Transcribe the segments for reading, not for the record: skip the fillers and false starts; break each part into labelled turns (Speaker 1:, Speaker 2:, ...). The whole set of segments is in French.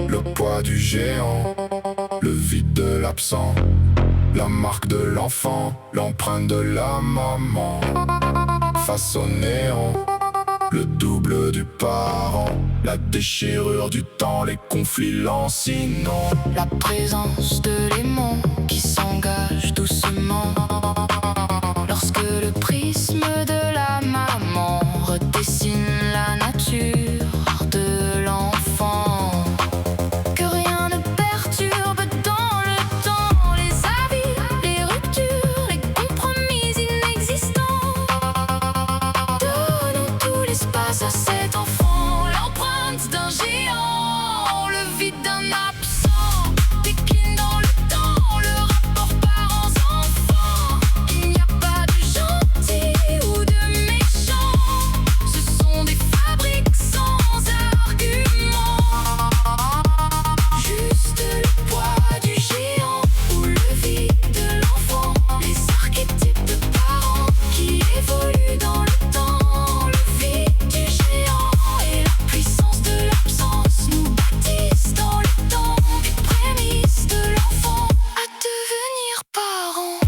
Speaker 1: Le poids du géant, le vide de l'absent, la marque de l'enfant, l'empreinte de la maman. Face au néant, le double du parent, la déchirure du temps, les conflits lancinants.
Speaker 2: La présence de l'aimant qui s'engage doucement lorsque le prisme de la maman redessine la nature de l'enfant. Que rien ne perturbe dans le temps les avis, les ruptures, les compromis inexistants. Donnons tout l'espace à cet enfant, l'empreinte d'un géant, le vide d'un absent, décline dans le temps, le rapport parents-enfants. Il n'y a pas de gentil ou de méchant, ce sont des fabriques sans argument. Juste le poids du géant ou le vide de l'enfant, les archétypes de parents qui évoluent dans le temps. Le vide du géant et la puissance de l'absence nous bâtissent dans le temps des prémices de l'enfant à devenir parent.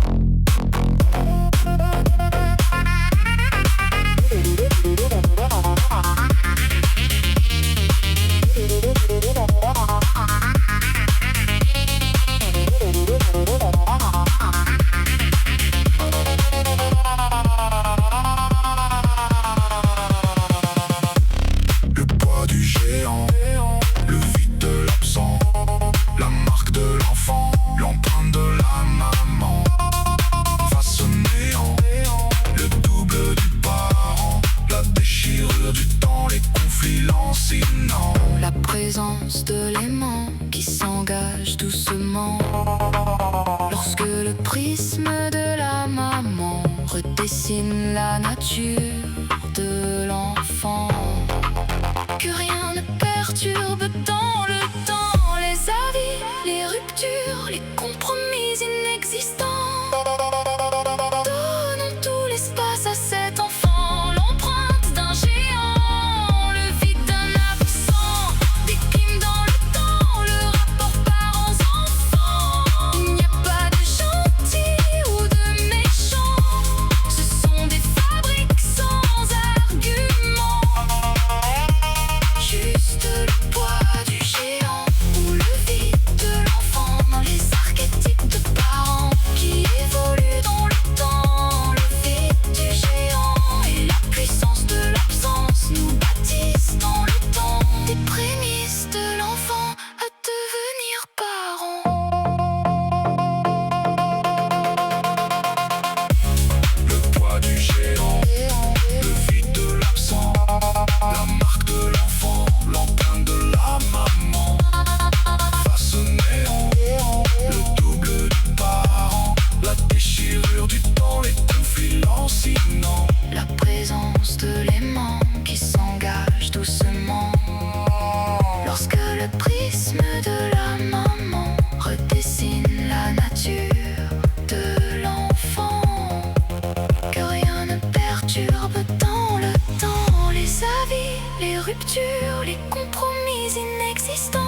Speaker 1: Le poids du géant, le vide de l'absent, la marque de l'enfant, l'empreinte de la maman. Face au néant, le double du parent, la déchirure du temps, les conflits lancinants.
Speaker 2: La présence de l'aimant qui s'engage doucement lorsque le prisme de la maman redessine la nature de l'enfant. Que rien ne perturbe dans le temps les avis, les ruptures, les compromis inexistants. Donnons tout l'espace à cet enfant, l'empreinte d'un géant, le vide d'un absent, décline dans le temps, le rapport parents-enfants. Il n'y a pas de gentil ou de méchant, ce sont des fabriques sans argument. Juste le poids du géant ou le vide de l'enfant, les archétypes de parents qui évoluent dans le temps. Le vide du géant et la puissance de l'absence nous bâtissent dans le temps des prémices de l'enfant à devenir parent.
Speaker 1: Le poids du géant, le vide de l'absent, la marque de l'enfant, l'empreinte de la maman. Face au néant, le double du parent, la déchirure du temps, les conflits lancinants.
Speaker 2: La présence de l'aimant qui s'engage doucement lorsque le prisme de la maman redessine la nature de l'enfant. Que rien ne perturbe dans le temps les avis, les ruptures, les compromis inexistants.